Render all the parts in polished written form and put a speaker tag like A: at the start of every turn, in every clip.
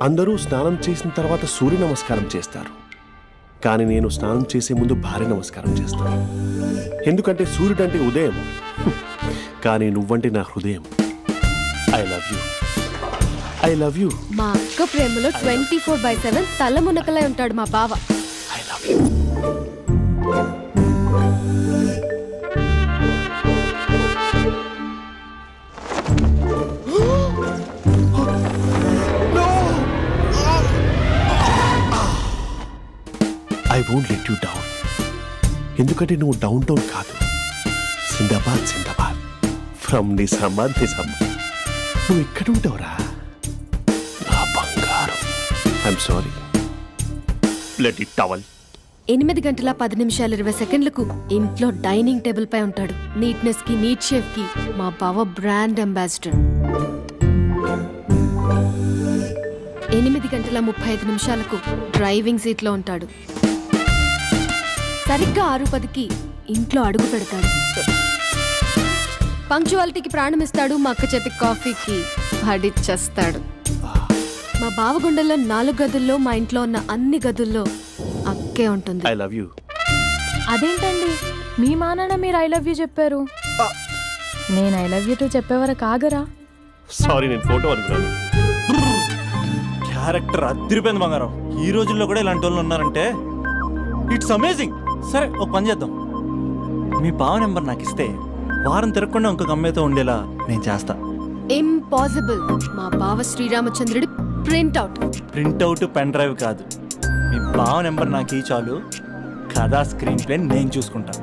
A: అందరూ స్నానం చేసిన తర్వాత సూర్య నమస్కారం చేస్తారు, కానీ నేను స్నానం చేసే ముందు భార్య నమస్కారం చేస్తాను. ఎందుకంటే సూర్యుడు అంటే ఉదయం, కానీ నువ్వంటే నా హృదయం. I love you, I love you.
B: మా అక్క ప్రేమలో 24/7 తల మునకలై ఉంటాడు మా బావ.
A: I love you. I won't let you down. ఎందుకంటే నువ్వు డౌన్ టౌన్ కాదు, జిందాబాద్ జిందాబాద్ ఫ్రమ్ నిజామాబాద్ నిజామాబాద్. నువ్వు ఇక్కడ ఉంటావురా నా బంగారం. I'm sorry, let it towel.
B: 8 గంటల 10 నిమిషాలు 20 సెకండ్లకు ఇంట్లో డైనింగ్ టేబుల్ పై ఉంటాడు. నీట్నెస్ కి, నీట్ షేఫ్ కి మా బావ బ్రాండ్ అంబాసిడర్. 8 గంటల 35 నిమిషాలకు డ్రైవింగ్ సీట్ లో ఉంటాడు. సరిగ్గా 6:10కి ఇంట్లో అడుగు పెడతాడు. పంక్చువాలిటీకి ప్రాణం ఇస్తాడు. మా అక్క చేతి కాఫీకి పడిచ్చేస్తాడు. మా బావ గుండెల్లో 4 గదుల్లో, మా ఇంట్లో ఉన్న అన్ని గదుల్లో అక్కే ఉంటుంది.
A: I love you.
C: అదేంటండి మీ మానాన్న మీరు ఐ లవ్ యూ చెప్పారు, నేను ఐ లవ్ యూ టు చెప్పేవరకు ఆగరా?
A: సారీ, నేను ఫోటో అనుకున్నాను.
D: క్యారెక్టర్ అదిరిపోయింది బంగారం. ఈ రోజుల్లో కూడా ఇలాంటి వాళ్ళు ఉన్నారంటే ఇట్స్ అమేజింగ్. సరే ఒక పని చేద్దాం, మీ బావ నెంబర్ నాకు ఇస్తే వారం తిరగకుండా ఇంకొక అమ్మాయితో ఉండేలా నేను చేస్తా.
B: ఇంపాసిబుల్. మా బావ శ్రీరామచంద్రుడి ప్రింట్అవుట్.
D: ప్రింట్అవుట్ పెన్ డ్రైవ్ కాదు, మీ బావ నెంబర్ నాకు ఈ చాలు. కథా స్క్రీన్ ప్లే నేను చూసుకుంటా.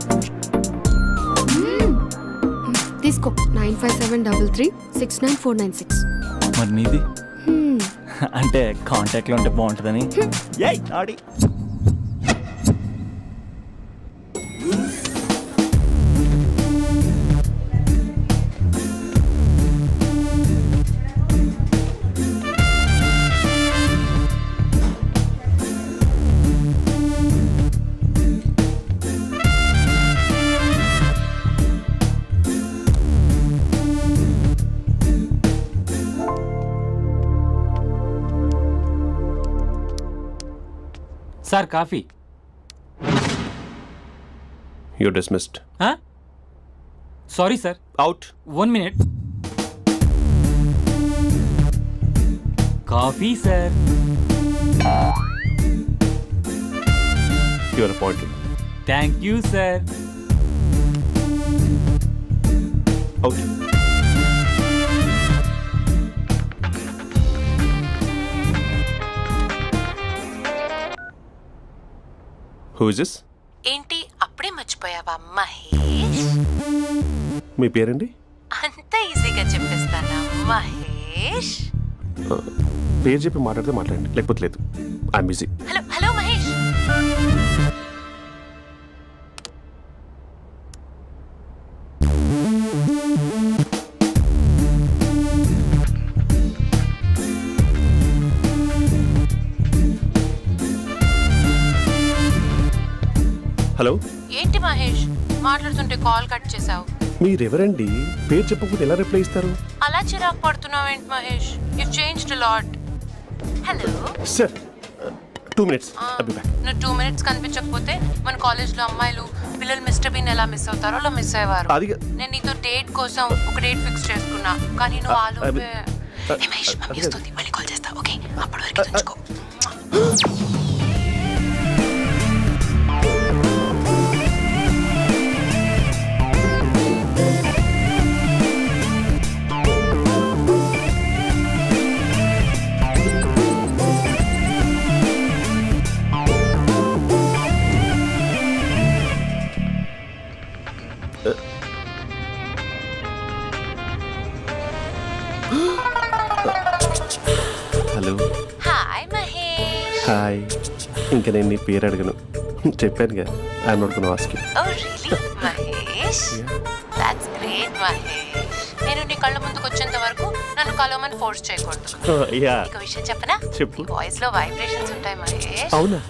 B: తీసుకో. 9573369496.
D: మరి నీది అంటే కాంటాక్ట్లో ఉంటే బాగుంటుందని. ఏయ్ ఆడి
E: sir coffee.
A: You dismissed.
E: Sorry sir.
A: Out.
E: 1 minute. Coffee sir.
A: You are appointed.
E: Thank you sir.
A: Out. Who is this?
F: ఏంటి అప్పుడే మర్చిపోయావా మహేష్?
A: మీ పేరండి?
F: అంత ఈజీగా చెప్పేస్తానా మహేష్?
A: పేరు చెప్పి మాట్లాడితే మాట్లాడండి, లేకపోతే లేదు. I'm busy.
F: Hello hello Mahesh.
A: Hello.
F: ఏంటి మహేష్ మాట్లాడుతుంటే కాల్ కట్ చేసావు?
A: మీరెవరండి? పేరు చెప్పకపోతే ఎలా రిప్లై ఇస్తారు?
F: అలా చిరాకు పడుతున్నావు ఏంటి Mahesh? You changed a lot. Hello
A: sir, 2 minutes.
F: నువ్వు 2 minutes కనిపించకపోతే మన కాలేజ్లో అమ్మాయిలు పిల్లలు మిస్టర్ బీన్ ఎలా మిస్ అవుతారో అలా మిస్ అయ్యేవారు. నేను నీతో డేట్ కోసం ఒక డేట్ ఫిక్స్ చేసుకున్నా, కానీ నువ్వు ఆలోపే. మహేష్ మమ్మీ వస్తుంది, మళ్ళీ కాల్ చేస్తా. ఓకే, అప్పటి వరకు ఉంచుకో.
A: హలో.
F: హాయ్ మహేష్.
A: హాయ్. ఇంకా నేను నీ పేరు అడగను, చెప్పాను కదా. I'm not gonna ask you.
F: Oh really Mahesh? That's great Mahesh. నేను నీ కళ్ళ ముందుకు వచ్చేంత వరకు నన్ను కలవమని ఫోర్స్ చేయకూడదు. ఒక విషయం చెప్పనా?
A: చెప్పు.
F: వాయిస్ లో వైబ్రేషన్స్ ఉంటాయి మహేష్.
A: అవునా?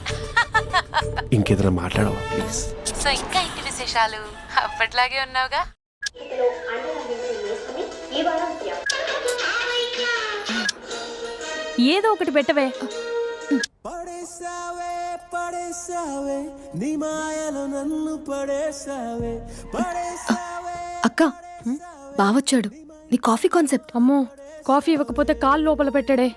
A: ఇంకేదైనా మాట్లాడవా ప్లీజ్?
F: సో ఇంకా ఇంటి విశేషాలు అప్పట్లాగే ఉన్నావుగా?
C: ఏదో ఒకటి పెట్టవే.
G: పడేసావే పడేసావే నీ మాయలో నన్ను పడేసావే పడేసావే.
B: అక్క బావొచ్చాడు. నీ కాఫీ కాన్సెప్ట్.
C: అమ్మో, కాఫీ ఇవ్వకపోతే కాలు లోపల పెట్టాడే.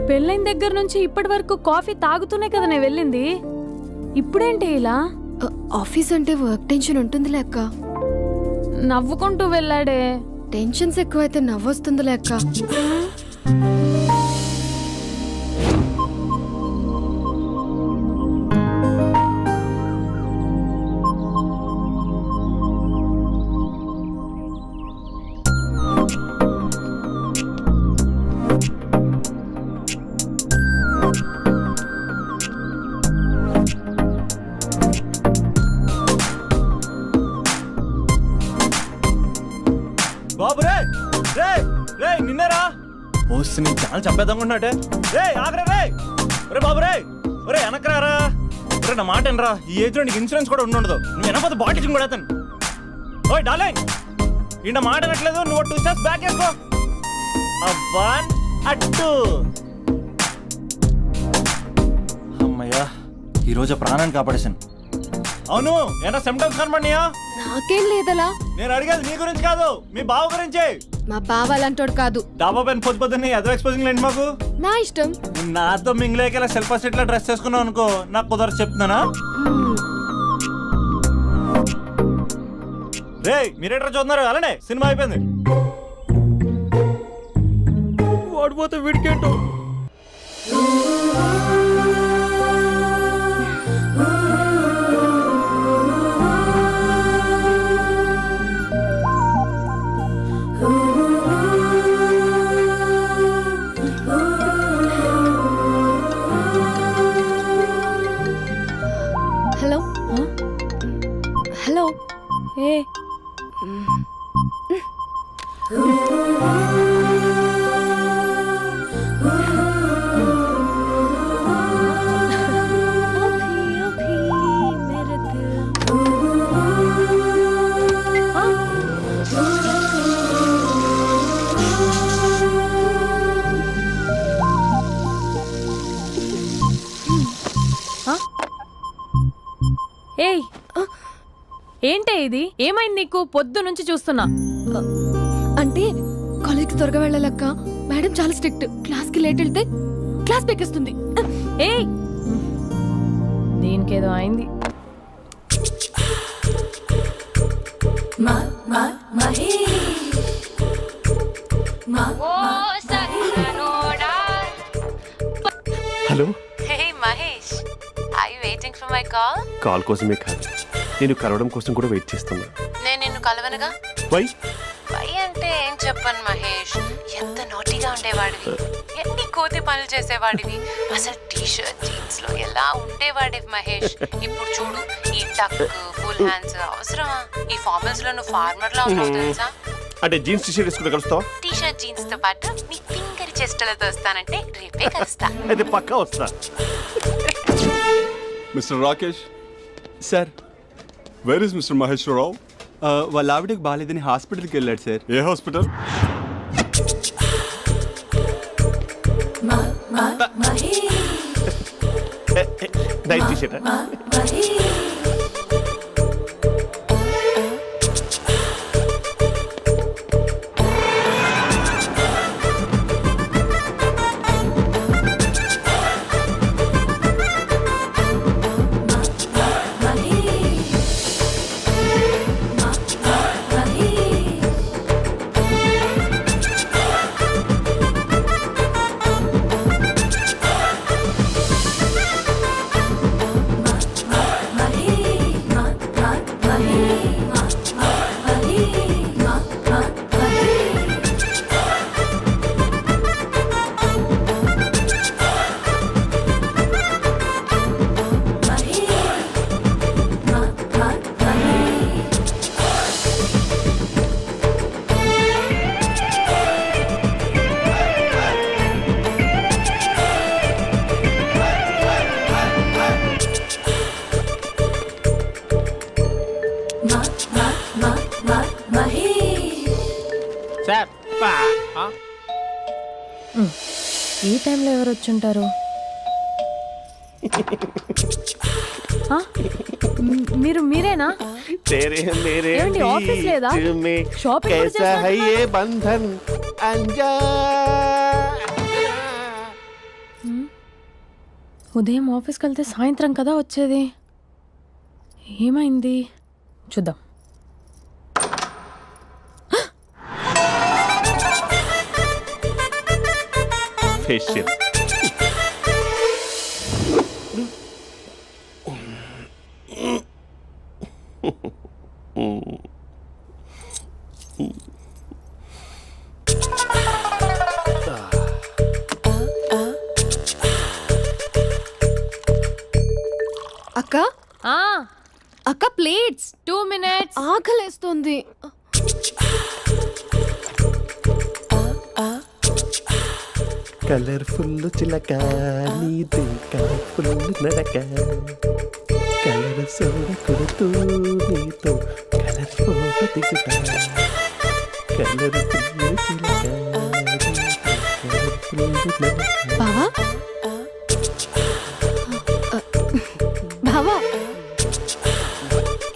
C: పెళ్ళైన దగ్గర నుంచి ఇప్పటి వరకు కాఫీ తాగుతూనే కదా నేను వెళ్ళింది. ఇప్పుడేంటి ఇలా?
B: ఆఫీస్ అంటే వర్క్ టెన్షన్ ఉంటుందిలే అక్క.
C: నవ్వుకుంటూ వెళ్ళాడే.
B: టెన్షన్స్ ఎక్కువైతే నవ్వొస్తుందిలే అక్క.
D: బాబు రే రే రే నిన్నేరా వస్తే నేను చాలా చంపేద్దామన్నట్టే. రే ఆగరా రే. రే బాబు రే. ఒరే వెనకరారా. ఒరే నా మాట వినరా. ఈ ఏజ్ లో నీకు ఇన్సూరెన్స్ కూడా ఉండదు. నువ్వు వినకపోతే బాటిల్ కూడా వేస్తాను. ఓయ్ డార్లింగ్, ఈ నా మాట వినట్లేదు. నువ్వు 2 స్టెప్స్ బ్యాక్ వేసుకో. అబ్బా అట్టు. అమ్మయ్యా, ఈరోజు ప్రాణాన్ని కాపాడేశాను. అవును, ఏనా సిమ్టమ్స్ కనబడినాయా?
B: నాకేం లేదలా.
D: నేను అడిగేది నీ గురించి కాదు, మీ బావ గురించి.
B: మా బావ అలాంటోడు కాదు.
D: డాబా పైన పొద్దు పొద్దున్నే అదో ఎక్స్పోజింగ్ లేండి మాకు.
B: నా ఇష్టం.
D: నాతో మింగిలేక సెల్ఫ్ అసెట్ లా డ్రెస్ చేసుకున్నావు అనుకో, నాకు కుదరదు చెప్తున్నానా. రే మీరేట్రా చూస్తున్నారు? అలానే సినిమా అయిపోయింది. వాడిపోతే వీడికేంటో.
B: Hello hello.
C: ఏ ఏయ్, ఏంటే ఇది? ఏమైంది నీకు? పొద్దు నుంచి చూస్తున్నా.
B: అంటే కాలేజ్కి త్వరగా వెళ్ళాలక్క. మేడం చాలా స్ట్రిక్ట్. క్లాస్కి లేట్ వెళ్తే క్లాస్ పెక్కిస్తుంది.
C: ఏయ్, దీనికేదో అయింది.
A: Hello.
F: Hey Mahesh, I waiting for my call.
A: Call కోసమే కాదు, నేను కలవడం కోసం కూడా వెయిట్ చేస్తున్నా.
F: నేను నిన్ను కలవనుగా.
A: వై?
F: వై అంటే ఏం చెప్పను మహేష్. ఎంత నోటీగా ఉండేవాడివి, ఎన్ని కోతి పనులు చేసేవాడివి. అసలు టీ షర్ట్ జీన్స్ లో ఎలా ఉండేవాడివి మహేష్. ఇప్పుడు చూడు, ఈ టక్ ఫుల్ హ్యాండ్స్ అవసరమా? ఈ ఫార్మల్స్ లో నువ్వు ఫార్మర్ లా ఉన్నావు తెలుసా.
A: అంటే జీన్స్ టీ షర్ట్ వేసుకుంటే కలుస్తావా?
F: టీ షర్ట్ జీన్స్ తో పాటు నీ ఫింగర్ చెస్టలతో వస్తానంటే రేపే కలుస్తా.
A: అయితే పక్కా వస్తా.
H: Mister Rakesh,
I: sir,
H: where is mister Maheshwararao?
I: వాళ్ళ ఆవిడకి బాగాలేదని హాస్పిటల్కి వెళ్ళాడు సార్.
H: ఏ hospital?
A: Night T shirt.
J: Sir
C: ఈ టైంలో ఎవరు వచ్చుంటారు? ఆ? మీరేనా?
A: तेरे मेरे
C: ఏమండి, ఆఫీస్ లేదా?
A: बीच में
C: షాపింగ్ కూడా
A: कैसा है
C: చేస్తున్నట్టున్నారు?
A: ये बंधन अंजा
C: ఉదయం ఆఫీస్కి వెళ్తే సాయంత్రం కదా వచ్చేది. ఏమైంది చూద్దాం.
A: फेशियल
B: అక్క అక్క ప్లేట్స్
C: 2 minutes.
B: ఆకలేస్తుంది.
A: కలర్ఫుల్ చిలక నీదే కలర్ఫుల్ నడక కలర్ సోడ కొడుతూ నీతో కలర్ ఫోటో దిగుతా కలర్ఫుల్ చిలక
B: బావా బావా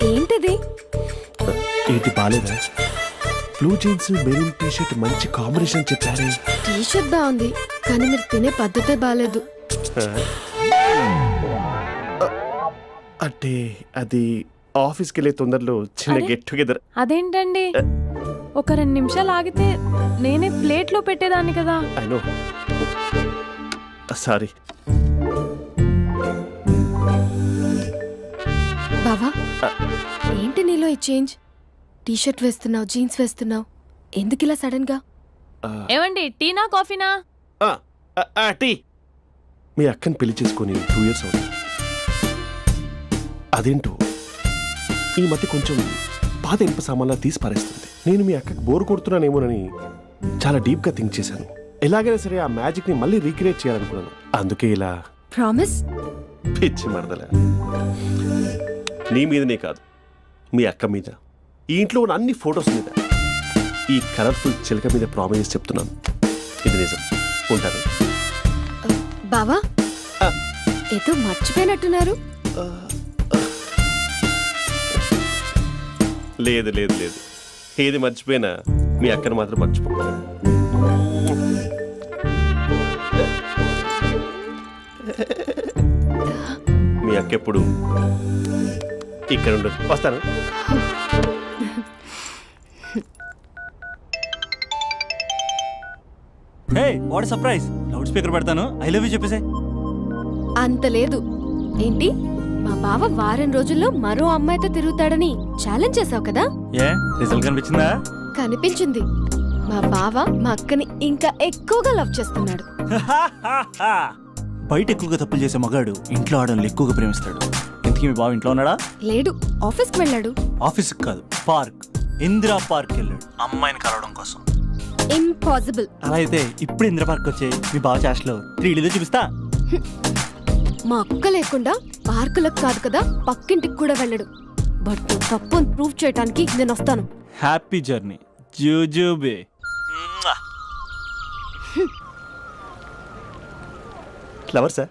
B: ఏంటిది?
A: ఏంటి బాలేదా? Blue jeans maroon T shirt మంచి కాంబినేషన్ చెప్పారే.
B: టీ షర్ట్ బాగుంది కానీ మీరు తినే పద్ధతే బాగాలేదు.
A: అంటే అది ఆఫీస్కి వెళ్ళే తొందరలో చిన్న
C: అరే?
A: Get together.
C: అదేంటండి, ఒక 2 నిమిషాలు ఆగితే నేనే ప్లేట్లో పెట్టేదాన్ని కదా.
A: I know, sorry.
B: బావా ఏంటి నీలో ఈ చేంజ్? టీ షర్ట్ వేస్తున్నావు, జీన్స్ వేస్తున్నావు, ఎందుకు ఇలా సడన్ గా?
C: ఏమండి, టీనా కాఫీనా?
A: టీ. మీ అక్కని పెళ్లి చేసుకొని 2 years అవుతుంది. అదేంటో ఈ మధ్య కొంచెం పాత ఇనుప సామాన్లా తీసి పారేస్తుంది. నేను మీ అక్కకి బోర్ కొడుతున్నానేమోనని చాలా డీప్గా థింక్ చేశాను. ఎలాగైనా సరే ఆ మ్యాజిక్ని మళ్ళీ రీక్రియేట్ చేయాలనుకున్నాను. అందుకే ఇలా.
B: ప్రామిస్?
A: పిచ్చి మరదల, నీ మీదనే కాదు, మీ అక్క మీద, ఈ ఇంట్లో ఉన్న అన్ని ఫొటోస్ మీద, ఈ కలర్ఫుల్ చిలక మీద ప్రామిస్ చెప్తున్నాను. ఇది నిజం. ఉంటాను.
B: బావా ఏదో మర్చిపోయినట్టున్నారు.
A: లేదు లేదు లేదు, ఏది మర్చిపోయినా మీ అక్కను మాత్రం మర్చిపో. మీ అక్క ఎప్పుడు ఇక్కడ ఉండదు. వస్తాను.
D: Hey what surprise. Loud speaker పెడతాను, ఐ లవ్ యూ చెప్పేసే.
B: అంత లేదు. ఏంటి, మా బావ వారం రోజుల్లో మరో అమ్మాయితో తిరుగుతాడని ఛాలెంజ్ చేసావు కదా?
D: ఏ రిజల్ట్ కనిపించిందా?
B: కనిపించింది. మా బావ మా అక్కని ఇంకా ఎక్కువగా లవ్ చేస్తున్నాడు.
D: బయట ఎక్కువగా తప్పులు చేసే మగాడు ఇంట్లో ఆడవాళ్ళు ఎక్కువగా ప్రేమిస్తాడు. ఇంతకీ మీ బావ ఇంట్లో ఉన్నాడా?
B: లేడు, ఆఫీస్కి వెళ్ళాడు.
D: ఆఫీస్కి కాదు, పార్క్, ఇందిరా పార్క్ వెళ్ళాడు అమ్మాయిని కలవడం కోసం.
B: ఇంపాసిబుల్.
D: అలా అయితే ఇప్పుడు ఇందిరా పార్క్ వచ్చే మీ బావ చాష్లో 3Dలో చూపిస్తా.
B: మా అక్క లేకుండా పార్కులకు కాదు కదా పక్కింటికి కూడా వెళ్ళడు. బట్ నువ్వు తప్పు అని ప్రూవ్ చేయడానికి నేను వస్తాను.
D: హ్యాపీ జర్నీ జూజూబే.
A: Flower sir,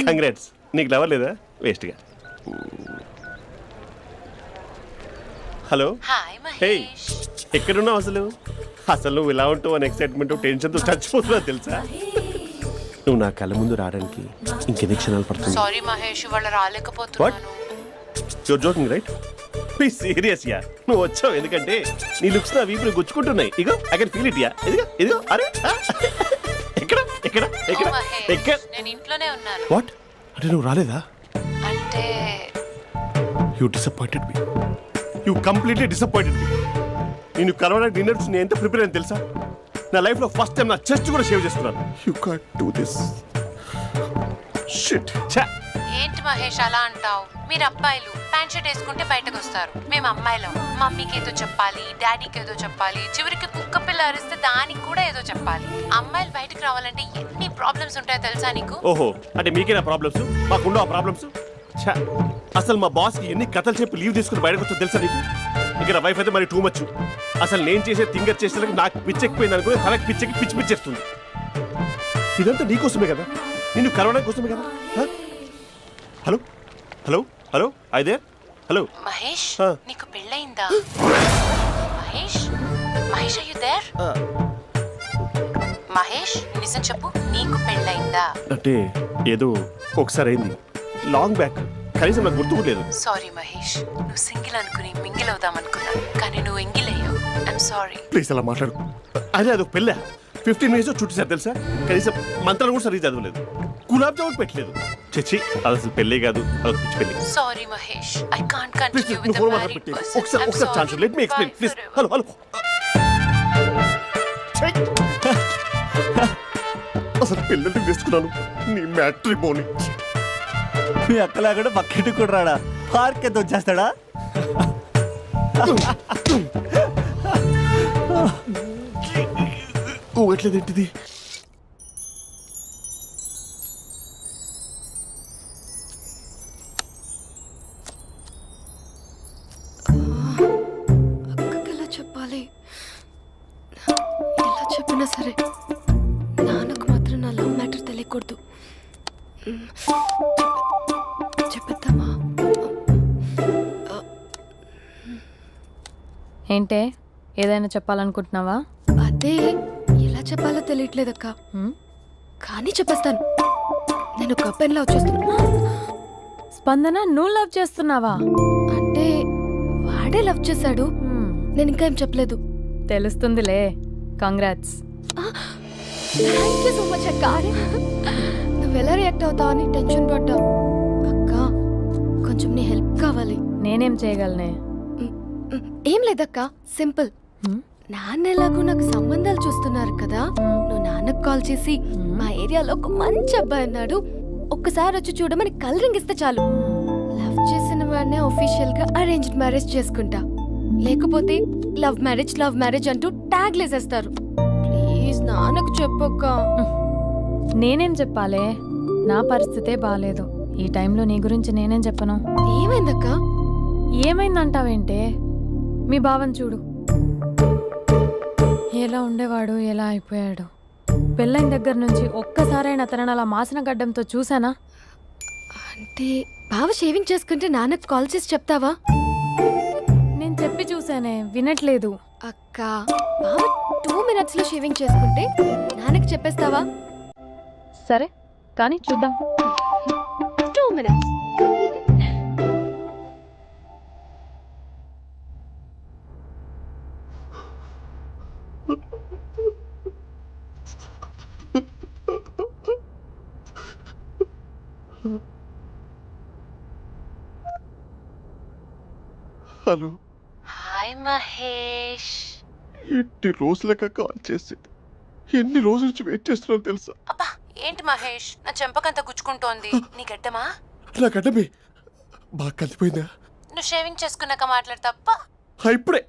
A: congrats. నీకు ఫ్లవర్ లేదా? వేస్ట్గా. హలో.
F: Hi
A: hey,
F: Mahesh.
A: ఎక్కడున్నావు అసలు? అసలు నువ్వు ఇలా ఉంటావు అని ఎక్సైట్మెంట్ టెన్షన్తో చచ్చిపోతున్నావు తెలుసా? నువ్వు నా కళ్ళ ముందు రావడానికి ఇంకెన్ని క్షణాలు పడుతుంది?
F: సారీ మహేష్, ఇవాళ రాలేకపోతున్నాను.
A: You're joking right? Be serious yeah. నువ్వు వచ్చావు ఎందుకంటే నీ లుక్స్ నా వీపుని గుచ్చుకుంటున్నాయి. ఇగో I can feel it yeah. ఇదిగో ఇదిగో. అరే ఎక్కడ ఎక్కడ ఎక్కడ
F: ఓ మహేష్,
A: ఎక్కడ?
F: నేను ఇంట్లోనే ఉన్నాను.
A: వాట్ అంటే నువ్వు రాలేదా?
F: అంటే
A: you disappointed me. You completely disappointed me. నేను కలవడానికి డిన్నర్స్ నేను ఎంత ప్రిపేర్ అని తెలుసా? నా లైఫ్లో ఫస్ట్ టైం నా చెస్ట్ కూడా సేవ్ చేసుకున్నాను. You can't do this. Shit. ఛా.
F: ఏంటి మహేష్ అలా అంటావు? మీరు అబ్బాయిలు ప్యాంట్ షర్ట్ వేసుకుంటే బయటకు వస్తారు. మేము అమ్మాయిలం మమ్మీకి ఏదో చెప్పాలి, డాడీకి ఏదో చెప్పాలి, చివరికి కుక్క పిల్ల అరిస్తే దానికి కూడా ఏదో చెప్పాలి. అమ్మాయిలు బయటకు రావాలంటే ఎన్ని ప్రాబ్లమ్స్ ఉంటాయో తెలుసా నీకు?
A: ఓహో, అంటే మీకేనా ప్రాబ్లమ్స్? మాకుండా ప్రాబ్లమ్స్? అసలు మా బాస్కి ఎన్ని కథలు చెప్పి లీవ్ తీసుకుని బయటకు వచ్చా తెలుసా నీకు? ఇక్కడ వైఫ్ అయితే మరి టూ మచ్. అసలు నేను చేసే థింగర్ చేసేందుకు నాకు పిచ్చెక్కిపోయింది అనుకుని తనకు పిచ్చెక్కి పిచ్చి పిచ్చేస్తుంది. ఇదంతా నీకోసమే కదా, నిన్ను కరోనా కోసమే కదా. హ? హలో హలో హలో అయితే హలో
F: మహేష్
A: ఆ.
F: నీకు పెళ్ళయిందా? Mahesh Mahesh are you there? మహేష్ నిజం చెప్పు, నీకు పెళ్ళయిందా?
A: అంటే ఏదో ఒకసారి అయింది, లాంగ్ బ్యాక్, కనీసం నాకు గుర్తు కూడా లేదు.
F: సారీ మహేష్, నువ్వు సింగిల్ అనుకుని మింగిల్ అవుదాం అనుకున్నా, కానీ నువ్వు ఎంగిల్ అయ్యావు. I'm sorry.
A: ప్లీజ్ అలా మాట్లాడు. అదే అదొక పెళ్ళ 15 మినిట్స్ చుట్టూ సార్ తెలుసా, కనీసం మంత్రాలు కూడా సరిగ్గా చదవలేదు, గులాబ్ జామున్ పెట్టలేదు. చచ్చి అది అసలు పెళ్ళే కాదు, అదొక పిచ్చి పెళ్ళి.
F: Sorry Mahesh, I can't
A: please
F: continue
A: నువ్వు
F: విత్
A: ఫోన్
F: ద
A: మాట్లాడి
F: మ్యారీడ్
A: పెట్టి
F: పర్సన్.
A: ఒకసారి chance let me explain please. Hello hello అసలు పెళ్ళంటే తీసుకున్నాను నీ మ్యాట్రీ బోని.
D: మీ అక్కలాగా పక్కింటికి కూడా రాడా, పార్క్ ఎంత వచ్చేస్తాడా?
A: ఊగట్లేదేంటిది?
B: అక్కకి ఎలా చెప్పాలి? ఎలా చెప్పినా సరే నాన్నకు మాత్రం నా లవ్ మ్యాటర్ తెలియకూడదు. చెప్పేద్దామా?
C: ఏంటే ఏదైనా చెప్పాలనుకుంటున్నావా?
B: అదే ఎలా చెప్పాలో తెలియట్లేదక్క,
C: హ్మ్?
B: కానీ చెప్పేస్తాను. నేను ఒక అబ్బాయిలా వచ్చేస్తున్నా.
C: స్పందన నువ్వు లవ్ చేస్తున్నావా?
B: అంటే వాడే లవ్ చేశాడు,
C: హ్మ్.
B: నేను ఇంకా ఏం చెప్పలేదు.
C: తెలుస్తుందిలే. Congrats.
B: Thank you so much అక్క. నువ్వు ఎలా రియాక్ట్ అవుతావు అని టెన్షన్ పడ్డా. అక్క కొంచెం నీ హెల్ప్ కావాలి.
C: నేనేం చేయగలనే?
B: ఏం లేదక్క, సింపుల్.
C: హ్మ్?
B: నాన్న ఎలాగో నాకు సంబంధాలు చూస్తున్నారు కదా, నువ్వు నాన్నకు కాల్ చేసి మా ఏరియాలో ఒక మంచి అబ్బాయి అన్నాడు, ఒక్కసారి వచ్చి చూడమని కలరింగ్ ఇస్తే చాలు. లవ్ చేసిన వాడినే ఒఫీషియల్ గా అరేంజ్డ్ మ్యారేజ్ చేసుకుంటా, లేకపోతే లవ్ మ్యారేజ్ అంటూ ట్యాగ్ లేసేస్తారు. ప్లీజ్ నాన్నకు చెప్పక్క.
C: నేనేం చెప్పాలే? నా పరిస్థితే బాలేదు. ఈ టైంలో నీ గురించి నేనేం చెప్పను?
B: ఏమైందక్క?
C: ఏమైందంటావేంటే? మీ భావం చూడు, ఎలా ఉండేవాడు, ఎలా అయిపోయాడు. పెళ్ళైన దగ్గర నుంచి ఒక్కసారైనా తనని అలా మాసిన గడ్డంతో చూసానా?
B: అంటే బావ షేవింగ్ చేసుకుంటే నాన్నకు కాల్ చేసి చెప్తావా?
C: నేను చెప్పి చూసానే, వినట్లేదు.
B: అక్క బావ 2 minutes లో షేవింగ్ చేసుకుంటే నాన్నకి చెప్పేస్తావా?
C: సరే కానీ చూద్దాం.
B: 2 minutes.
A: Hello
F: hi Mahesh.
A: ఎన్ని రోజులక కాల్ చేసేది, ఎన్ని రోజుల నుంచి వెయిట్ చేస్తున్నాను తెలుసా?
F: అబ్బా ఏంటి మహేష్, నా చెంపకంత గుచ్చుకుంటోంది. నీ గడ్డమా?
A: నా గడ్డమే బాగా కలిపోయిందా?
F: నువ్వు షేవింగ్ చేసుకున్నాక మాట్లాడు తప్ప.
A: ఇప్పుడే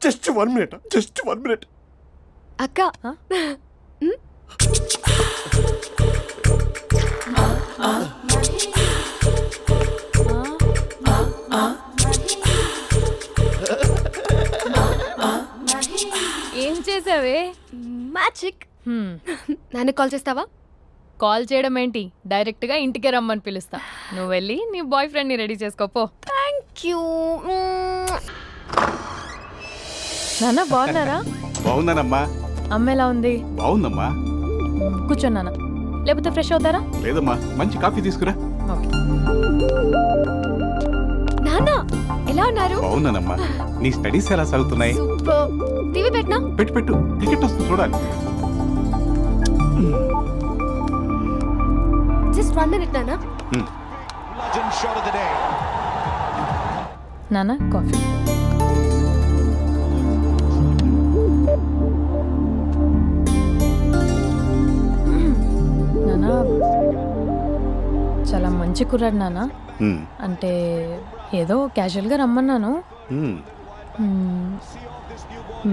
A: జస్ట్ 1 minute.
B: అక్క
C: ఏం చేసావే?
B: మ్యాజిక్. నాన్నకు కాల్ చేస్తావా?
C: కాల్ చేయడం ఏంటి, డైరెక్ట్ గా ఇంటికే రమ్మని పిలుస్తా. నువ్వు వెళ్ళి నీ బాయ్ ఫ్రెండ్ ని రెడీ చేసుకోపో.
B: Thank you.
C: నాన్న బాగున్నారా?
I: బాగున్నానమ్మా.
C: అమ్మ ఎలా ఉంది?
I: బాగుందమ్మా.
C: కూర్చోన్నానా, లేకపోతే ఫ్రెష్ అవుతారా?
I: లేదమ్మా, మంచి కాఫీ తీసుకురా.
C: ఓకే.
B: నాన్న ఎలా ఉన్నారు?
I: బాగున్నానమ్మా. నీ స్టడీస్ ఎలా సాగుతున్నాయి?
B: సూపర్. టీవీ పెట్టనా?
I: పెట్టు, టికెట్ వస్తుంది చూడాలి.
B: జస్ట్ 1 minute నాన్న.
C: నాన్న కాఫీ. నాన్న చాలా మంచి కుర్రాడు నాన్న. అంటే ఏదో క్యాజువల్గా రమ్మన్నాను.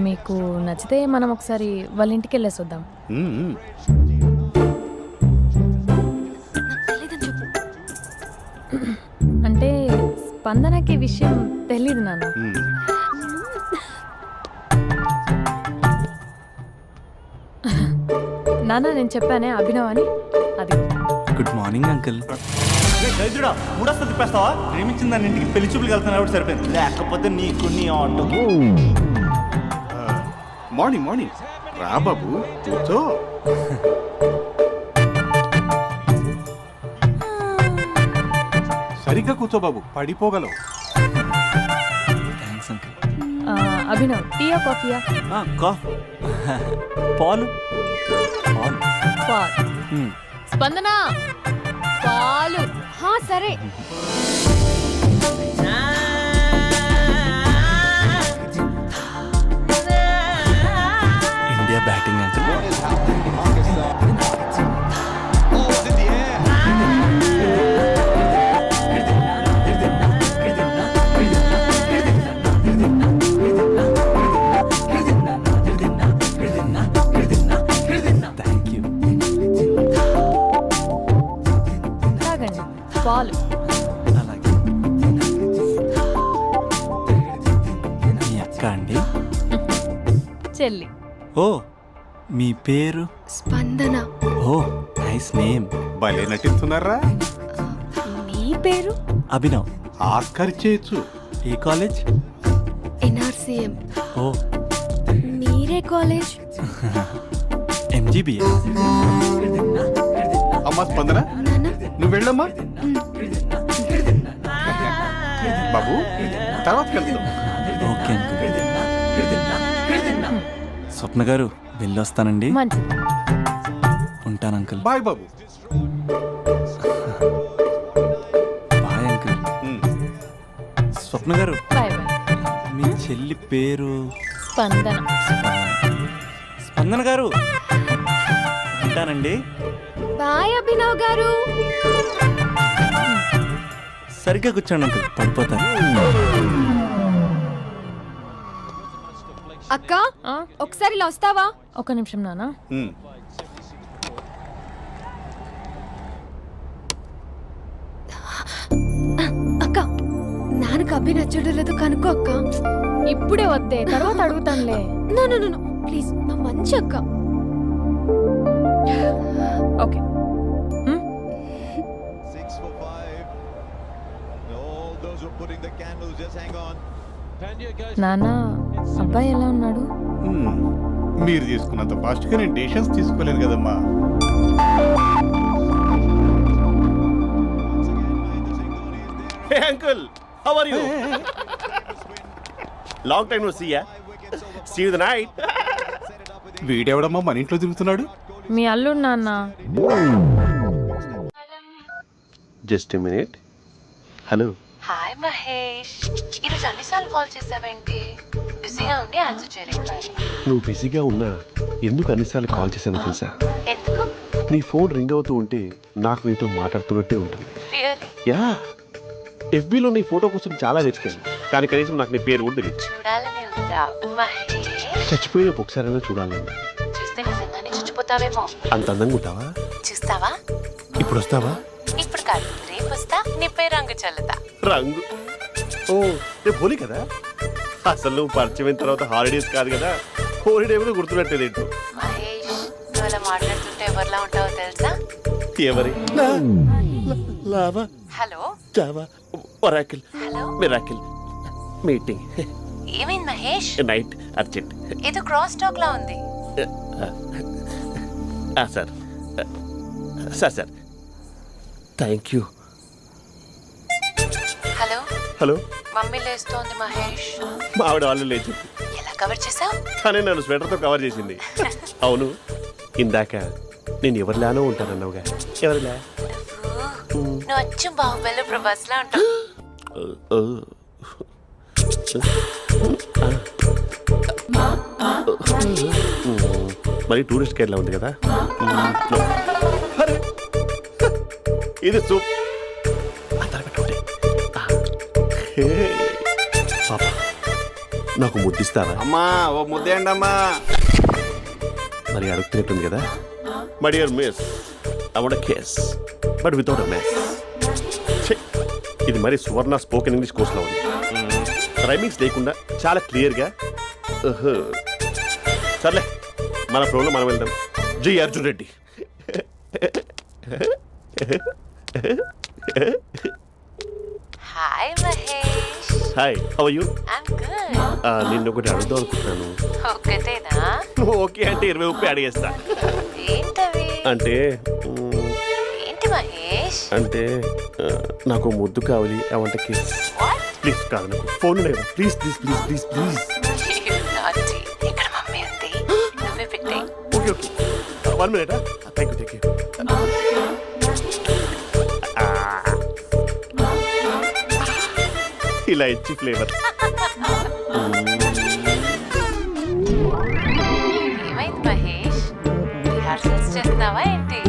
C: మీకు నచ్చితే మనం ఒకసారి వాళ్ళ ఇంటికి వెళ్ళేసి వద్దాం.
B: నాకు తెలీదని చెప్పు.
C: అంటే స్పందనకి ఈ విషయం తెలీదు నాన్న. నాన్న నేను చెప్పానే అభినవ్ అని, అది
E: గుడ్ మార్నింగ్ అంకుల్.
D: దైత్రుడా మూడొస్తా తిప్పేస్తావా? ప్రేమించిన దాని ఇంటికి పెళ్లి చూపులు వెళ్తాను కాబట్టి సరిపోయింది, లేకపోతే నీకు నీ ఆటో.
I: మార్నింగ్ మార్నింగ్ రా బాబు, కూర్చో. సరిగ్గా కూర్చో బాబు, పడిపోగలవు.
E: Thanks uncle.
C: అభినవ్ టీయా కాఫీయా?
D: పాలు
C: పాల్. స్పందన పాలు.
B: హా సరే.
E: India batting uncle. Thank you.
C: తాగండి పాలు.
E: అలాగే. మీ అక్క అండి?
C: చెల్లి.
E: ఓ మీ పేరు?
B: స్పందన.
E: ఓ నైస్ నేమ్.
I: భలే నటిస్తున్నారా?
B: మీ పేరు?
E: అభినవ్.
I: ఆస్కర్ చేయొచ్చు.
E: ఏ కాలేజ్?
B: ఎన్ఆర్సీఎం.
E: ఓ
B: మీరే కాలేజ్?
E: ఎంజీబీఏ.
I: అమ్మా స్పందన,
B: నాన్న
I: నువ్వు వెళ్ళమ్మా. బాబు తర్వాత వెళ్తాం.
E: Okay uncle. స్వప్న గారు వెళ్ళొస్తానండి.
C: మంచిది.
E: ఉంటాను అంకుల్.
I: బాయ్ బాబు.
E: Bye uncle. స్వప్న గారు
C: బాయ్ బాయ్.
E: మీ చెల్లి పేరు?
C: స్పందన.
E: స్పందన గారు ఉంటానండి.
B: బాయ్ అభినవ్ గారు.
E: సరిగ్గా కూర్చోండి అంకుల్, పడిపోతారు.
B: అక్క ఒకసారి ఇలా వస్తావా?
C: ఒక నిమిషం నాన్న.
B: అక్క నాన్నకు అభి నచ్చడం లేదో కనుక్కో అక్క.
C: ఇప్పుడే వద్దే, తర్వాత అడుగుతానులే.
B: నో నో నో ప్లీజ్, నా మంచి అక్క.
C: ఓకే. నాన్న అబ్బాయి ఎలా ఉన్నాడు?
I: మీరు తీసుకున్నంత ఫాస్ట్గా నేను డెసిషన్స్ తీసుకోలేదు కదమ్మా.
A: Hey uncle, how are you? Long time no see yeah. See you the night.
I: వీడెవడమ్మా మన ఇంట్లో తిరుగుతున్నాడు?
C: మీ అల్లుడు నాన్న.
A: Just a minute. Hello.
F: Hi Mahesh, ఈరోజు అన్నిసార్లు కాల్ చేసావేంటి? బిజీగా ఉండి ఆన్సర్ చేయలేదు.
A: నువ్వు బిజీగా ఉన్నా ఎందుకు అన్నిసార్లు కాల్ చేశాను తెలుసా?
F: ఎందుకు?
A: నీ ఫోన్ రింగ్ అవుతూ ఉంటే నాకు నీతో మాట్లాడుతున్నట్టే ఉంటుంది.
F: రియల్లీ?
A: యా, ఎఫ్బీలో నీ ఫోటో కోసం చాలా వెతికాను, కానీ కనీసం నాకు నీ పేరు కూడా తెలియదు.
F: చూడాలని ఉందా మహేష్?
A: చచ్చిపోయిన ఒకసారైనా చూడాలని.
F: చూస్తే నిజంగానే చచ్చిపోతావేమో.
A: అంత అందంగా ఉంటావా?
F: చూస్తావా?
A: ఇప్పుడు వస్తావా?
F: ఇప్పుడు కాదు, రేపు వస్తా, నీపై రంగు చల్లుతా.
A: రంగు? ఓ రేపు హోలీ కదా. అసలు నువ్వు పరిచయం తర్వాత హాలిడేస్ కాదు కదా, హోలిడే కూడా గుర్తున్నట్టేది ఏంటో.
F: మహేష్, నువ్వు అలా మాట్లాడుతుంటే ఎవరిలా ఉంటావో తెలుసా?
A: ఎవరి? Lava,
F: hello
A: Java, Oracle,
F: hello,
A: miracle, meeting,
F: ఏమైంది మహేష్?
A: Night, urgent.
F: ఏదో క్రాస్ టాక్ లా ఉంది.
A: Sir sir sir thank you.
F: Hello
A: hello,
F: mummy లేస్తోంది మహేష్.
A: మా ఆవిడ వాళ్ళు లేచి
F: ఎలా కవర్ చేసావు?
A: కానీ నన్ను స్వెటర్తో కవర్ చేసింది. అవును, ఇందాక నేను ఎవరిలానో ఉంటానన్నావుగా, ఎవరిలా?
F: నువ్వు అచ్చం బాహుబలి ప్రభాస్ లా ఉంటావు.
A: మరి టూరిస్ట్ గైడ్లా ఉంది కదా. అరే, ఇది సూప్. పాప, నాకు ముద్దిస్తారా?
I: అమ్మా ఓ ముద్దేయండి అమ్మా.
A: మరి అడుగుతున్నట్టుంది కదా. My dear miss, I want kiss but without a mess. ఇది మరి సువర్ణ స్పోకెన్ ఇంగ్లీష్ కోర్సులో ఉంది. రైమింగ్స్ లేకుండా చాలా క్లియర్గా. సర్లే, మన ప్రోగ్రాం మనం వెళ్దాం. జై Arjun Reddy.
F: Hi Mahesh.
A: Hi, how are you?
F: I'm good.
A: నిన్ను ఒకటి అడుగుదాం అనుకుంటున్నాను.
F: ఒకటేనా?
A: నువ్వు ఓకే అంటే 20 అడిగేస్తా.
F: ఏంటవి?
A: అంటే
F: ఏంటి మహేష్?
A: అంటే నాకు ముద్దు కావాలి. అవంటకి
F: వాట్?
A: ప్లీజ్ కాదు, నాకు ఫోన్ లేదా? Please please please please please.
F: నాటి ఇక్కడ మమ్మీ ఉంది, నువ్వే పెట్టే.
A: Okay okay, 1 minute. Thank you. ఇలా ఇచ్చి ఫ్లేవర్.
F: ఏమైంది మహేష్? రిహార్సల్స్ చేస్తున్నావా ఏంటి?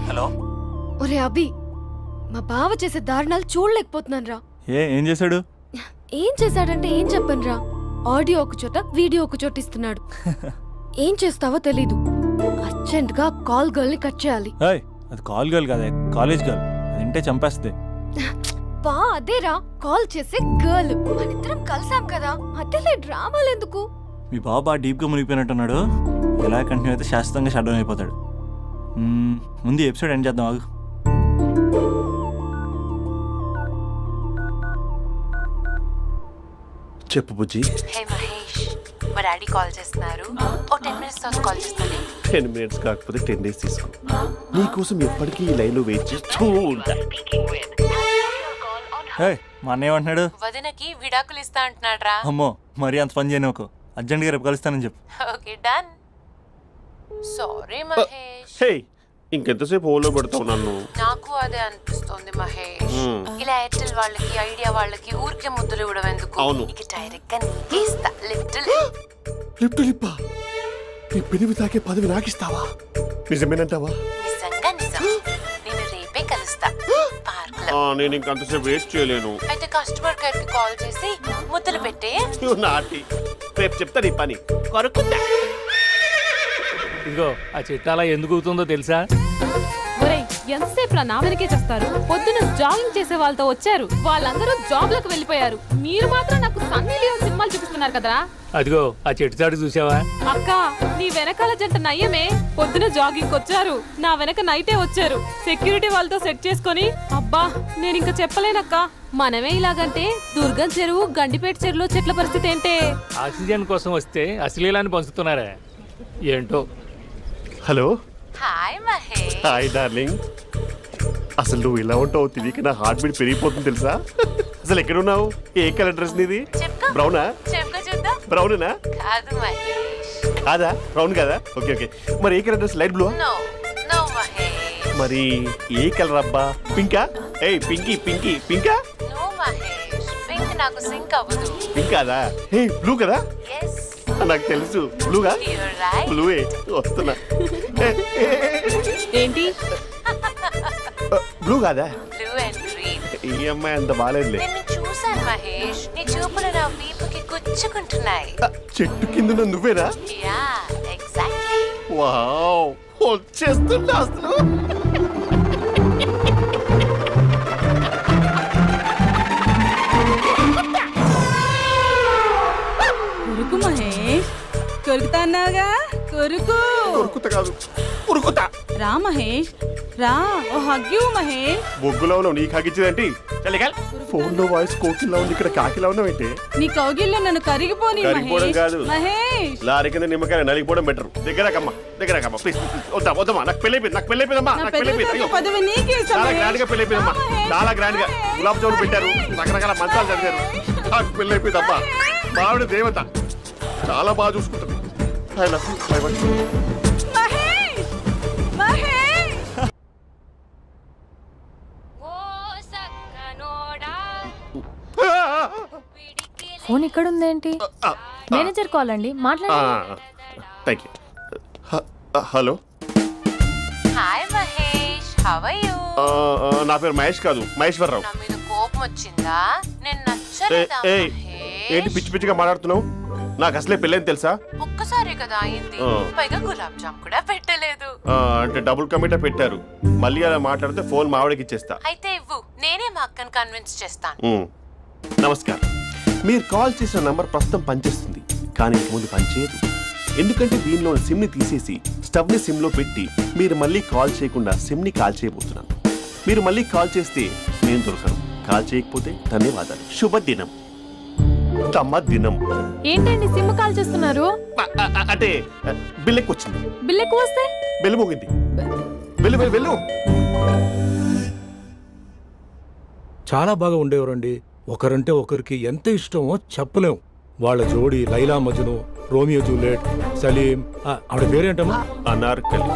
E: హలో.
B: ఒరే అభి, మా బావ చేసే దారుణాలు చూడలేకపోతున్నాను రా.
D: ఏం చేశాడు?
B: ఏం చేశాడంటే ఏం చెప్పను రా. ఆడియో ఒక చోట, వీడియో ఒక చోట ఇస్తున్నాడు. ఏం చేస్తావో తెలీదు. అర్జెంట్ గా కాల్ గర్ల్ ని కట్ చేయాలి.
D: ఏయ్, అది కాల్ గర్ల్ కాదే, కాలేజ్ గర్ల్. అది వింటే చంపేస్తుంది.
B: బా అదేరా, కాల్ చేసే గర్ల్. మనిద్దరం కలిసాం కదా, మధ్యలో డ్రామాలు ఎందుకు?
D: మీ బాబు బాగా డీప్గా మునిగిపోయినట్టున్నాడు. ఎలా కంటిన్యూ అయితే శాశ్వతంగా షట్ డౌన్ అయిపోతాడు. ముందు ఎపిసోడ్ ఎండ్ చేద్దాం, ఆగు.
A: చెప్పు బుజ్జి.
F: హే మహేష్, మా డాడీ కాల్ చేస్తున్నారు. ఓ 10 minutes తర్వాత కాల్ చేస్తాను.
A: 10 minutes కాకపోతే 10 days తీసుకో. నీకోసం ఎప్పటికీ ఈ లైన్లో వెయిట్ చేస్తూ ఉంటా.
D: హే, మా అన్నయ్య ఏమంటున్నాడు?
F: వదినకి విడాకులు ఇస్తా అంటున్నాడు రా.
D: అమ్మో, మరీ అంత పని చేయను. ఒక అర్జెంట్గా రేపు కలుస్తానని చెప్పు.
F: Okay done. సారీ మహేష్.
A: హే, ఇంకెంతసేపు హోల్లో పెడతావు నన్ను?
F: నాకు అదే అనిపిస్తోంది మహేష్. ఇలా ఎయిర్టెల్ వాళ్ళకి, ఐడియా వాళ్ళకి ఊరికే ముద్దులు ఇవ్వడం ఎందుకు?
A: అవును.
F: ఇక డైరెక్ట్ గా నీకే ఇస్తా. లిటిల్
A: లిప్ టు లిప్పా? నీ పెనివి తాకే పదవి నాకిస్తావా? నిజమేనంటావా?
F: నిజంగా నిజం. నేను రేపే కలుస్తా పార్క్ లో.
A: నేను ఇంకంతసేపు వెయిట్ చేయలేను.
F: అయితే కస్టమర్ కేర్ కి కాల్ చేసి ముద్దులు పెట్టే.
A: నాటి రేపు చెప్తా నీ పని. కొరుకుందా?
J: ఇదిగో ఆ చెట్టు అలా ఎందుకు అవుతుందో తెలుసా?
C: ఒరేయ్, ఎంతసేపు నా వెనకే చేస్తారు? పొద్దున జాగింగ్ చేసే వాళ్ళతో వచ్చారు, వాళ్ళందరూ జాబ్లకు వెళ్ళిపోయారు. మీరు మాత్రం నాకు సన్నీ లియోన్ సినిమాలు చూపిస్తున్నారు కదరా.
J: అదిగో ఆ చెట్టు చాటు చూసావా?
C: అక్క, నీ వెనకాల జంట నయ్యమే. పొద్దున జాగింగ్ వచ్చారు, నా వెనక నైటే వచ్చారు. సెక్యూరిటీ వాళ్ళతో సెట్ చేసుకొని, అబ్బా నేను ఇంకా చెప్పలేనక్క. మనమే ఇలాగంటే దుర్గం చెరువు, గండిపేట చెరువులో చెట్ల పరిస్థితి ఏంటే?
J: ఆక్సిజన్ కోసం వస్తే అశ్లీలాన్ని పంచుతున్నారా ఏంటో.
A: Hello.
F: Hi Mahesh.
A: Hi darling. అసలు నువ్వు ఇలా ఉంటావు తిరిగి నా హార్ట్ బీట్ పెరిగిపోతుంది తెలుసా? అసలు ఎక్కడున్నావు? ఏ కలర్ డ్రెస్ నీది?
F: చెప్పుకో.
A: బ్రౌనా?
F: చెప్పుకో చూద్దాం.
A: బ్రౌనేనా?
F: కాదు మహేష్.
A: కాదా? బ్రౌన్ కదా? Okay okay. మరి ఏ colour dress? Light blue?
F: No no Mahesh.
A: మరి ఏ కలర్ అబ్బా? పింకా? ఏయ్ పింకీ పింకీ పింకా?
F: నో మహేష్, పింక్ నాకు సింక్ అవ్వదు.
A: పింక్ కాదా? ఏ బ్లూ కదా?
F: ఎస్,
A: నాకు తెలుసు. బ్లూగా?
F: You're right.
A: బ్లూవే వస్తున్నా.
C: ఏంటి?
A: బ్లూ కాదా?
F: Blue and green.
A: ఈ అమ్మాయి అంత బాగాలేదులే.
F: నిన్ను చూశాను మహేష్, నీ చూపులు నా వీపుకి గుచ్చుకుంటున్నాయి.
A: చెట్టు కింద నువ్వేనా?
F: Yeah exactly.
A: వావ్, వచ్చేస్తున్నా అసలు.
C: కొరుకు మహేష్, కొరుకుతా అన్నావుగా, కొరుకు.
A: ఉరుకుతా కాదు, ఉరుకుతా.
C: రా మహేష్, రా. ఓ హగ్గు మహేష్.
A: బొగ్గులో ఉన్నావు, నీకు హగిచ్చేదేంటి? ఫోన్ లో వాయిస్ కోకిలా ఉంది, ఇక్కడ కాకిలా ఉన్నావేంటి?
C: నీ కౌగిల్లో నన్ను కరిగిపోని
A: కరిగిపోవడం కాదు,
C: మహేష్.
A: లారీ కింద నిమ్మకాయ నలిగిపోవడం బెటర్. దగ్గరకమ్మా ప్లీజ్. వద్దమ్మా, నాకు పెళ్ళైపోయిందమ్మా, నాకు పెళ్ళైపోయింది. అయ్యో,
C: పదవి నీకే
A: చాలా గ్రాండ్ గా పెళ్ళైపోయిందమ్మా, చాలా గ్రాండ్ గా. గులాబ్ జామున్ పెట్టారు, రకరకాల మంచాలు చదివారు. నాకు పెళ్ళైపోయిందమ్మా. మావిడ దేవత, చాలా బాగా చూసుకుంటుంది. I love you. I want you.
C: Mahesh, Mahesh.
F: ఓ సక్కనోడా.
K: ఫోన్ ఇక్కడ ఉందేంటి? మేనేజర్ కాల్ అండి, మాట్లాడండి.
A: Thank you. Hello,
F: hi Mahesh, how are you?
A: నా పేరు మహేష్ కాదు, మహేశ్వరరావు.
F: నా మీద కోపం వచ్చిందా? నేను నచ్చలేదా
A: ఏయ్, ఏంటి
F: మహేష్?
A: పిచ్చి పిచ్చిగా మాట్లాడుతున్నావు? నాకు అసలే పెళ్ళని తెలుసా?
F: ఒక్కసారి కదా అయింది, పైగా గులాబ్ జామ్ కూడా పెట్టలేదు.
A: అంటే డబుల్ కమిటా పెట్టారు. మళ్ళీ అలా మాట్లాడితే ఫోన్ మావిడకి ఇచ్చేస్తా.
F: అయితే ఇవ్వు, నేనే మా అక్కని కన్విన్స్ చేస్తాను.
A: నమస్కారం. మీరు కాల్ చేసిన నంబర్ ప్రస్తుతం పనిచేస్తుంది, కానీ ఇంక ముందు పనిచేయదు. ఎందుకంటే దీనిలో సిమ్ని తీసేసి స్టవ్ని సిమ్లో పెట్టి మీరు మళ్ళీ కాల్ చేయకుండా సిమ్ని కాల్ చేయబోతున్నాను. మీరు మళ్ళీ కాల్ చేస్తే నేను దొరకను, కాల్ చేయకపోతే ధన్యవాదాలు. శుభదినం. తమ దినం.
K: ఏంటండి సిమ్ కాల్ చేస్తున్నారు?
A: అంటే బిల్ ఎక్కువ వచ్చింది.
K: బిల్ ఎక్కువ వస్తే?
A: బెల్లు మోగింది. వెళ్ళు వెళ్ళు వెళ్ళు.
L: చాలా బాగా ఉండేవారండి. ఒకరంటే ఒకరికి ఎంత ఇష్టమో చెప్పలేం. వాళ్ళ జోడి లైలా మజ్ను, రోమియో జూలియట్, సలీం, ఆవిడ పేరేంటమ్మా?
A: అనార్కలి.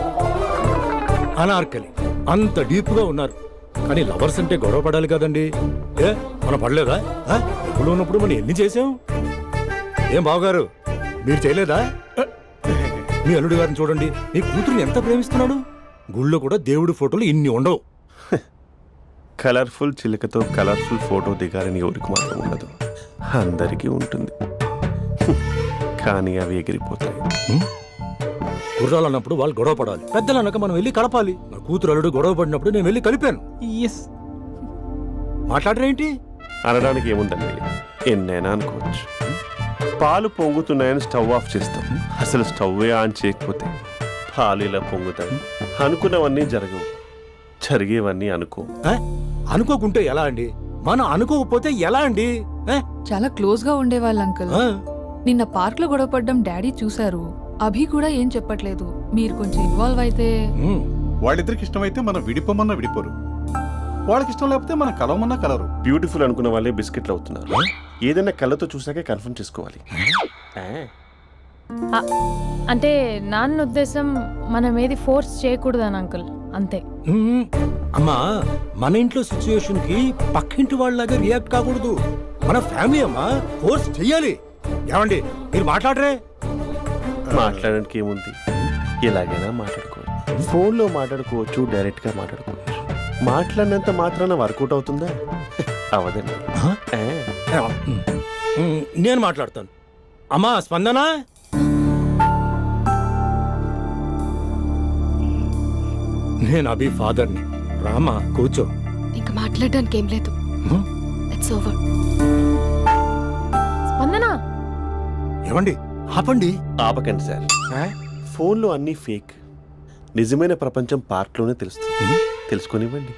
L: అనార్కలి. అంత డీప్ గా ఉన్నారు. కానీ లవర్స్ అంటే గొడవ పడాలి కదండి. మనం పడలేదా? ఎప్పుడు ఉన్నప్పుడు మనం ఎన్ని చేసాం? ఏం బావగారు, మీరు చేయలేదా? మీ అల్లుడి గారిని చూడండి, నీ కూతురుని ఎంత ప్రేమిస్తున్నాడు. గుళ్ళో కూడా దేవుడి ఫోటోలు ఇన్ని ఉండవు.
A: కలర్ఫుల్ చిలుకతో కలర్ఫుల్ ఫోటో దిగాలని ఎవరికి మాత్రం ఉండదు, అందరికీ ఉంటుంది. కానీ అవి ఎగిరిపోతాయి.
L: గుర్రాలు అన్నప్పుడు వాళ్ళు గొడవ పడాలి, పెద్దలు అన్నాక మనం వెళ్ళి కలపాలి. నా కూతురు అల్లుడు గొడవ పడినప్పుడు నేను వెళ్ళి కలిపాను. మాట్లాడరేంటి?
A: అనడానికి ఏముందండి, ఎన్నైనా అనుకోవచ్చు. పాలు పొంగుతున్నాయని స్టవ్ ఆఫ్ చేస్తాం, అసలు స్టవ్వే ఆన్ చేయకపోతే పాలు ఇలా పొంగుతాయి. అనుకున్నవన్నీ జరగవు, జరిగేవన్నీ అనుకో.
L: అనుకోకుంటే ఎలా అండి? మనం అనుకోకపోతే ఎలా అండి?
M: చాలా క్లోజ్ గా ఉండేవాళ్ళు అంకుల్. నిన్న పార్క్ లో గొడవపడ్డం డాడీ చూశారు. అభి కూడా ఏం చెప్పట్లేదు. మీరు కొంచెం ఇన్వాల్వ్ అయితే.
I: వాళ్ళిద్దరికి ఇష్టమైతే మనం విడిపోమన్నా విడిపోరు, వాళ్ళకి ఇష్టం లేకపోతే మనం కలవమన్నా కలరు.
A: బ్యూటిఫుల్ అనుకున్న వాళ్ళే బిస్కెట్లు అవుతున్నారు. ఏదైనా కళ్ళతో చూసాకే కన్ఫర్మ్ చేసుకోవాలి.
K: అంటే నాన్న ఉద్దేశం మనం ఏది ఫోర్స్ చేయకూడదని అంకుల్, అంతే.
L: అమ్మా, మన ఇంట్లో సిచ్యుయేషన్ కి పక్కింటి వాళ్ళలాగా రియాక్ట్ కాకూడదు. మన ఫ్యామిలీ అమ్మా, ఫోర్స్ చెయ్యాలి. ఏమండి మీరు మాట్లాడరే?
A: మాట్లాడడానికి ఏముంది, ఎలాగైనా మాట్లాడుకోవచ్చు. ఫోన్లో మాట్లాడుకోవచ్చు, డైరెక్ట్ గా మాట్లాడుకోవచ్చు. మాట్లాడినంత మాత్రాన వర్కౌట్ అవుతుందా? అవదండి.
L: నేను మాట్లాడతాను. అమ్మా స్పందన, నేను అభి ఫాదర్ని. రామా కూర్చో.
B: ఇంకా మాట్లాడడానికి ఏం లేదు. It's over.
K: స్పందన,
L: ఏమండి ఆపండి.
A: ఆపకండి సార్, ఫోన్లో అన్నీ ఫేక్. నిజమైన ప్రపంచం పార్ట్లోనే తెలుస్తుంది. తెలుసుకొనివ్వండి.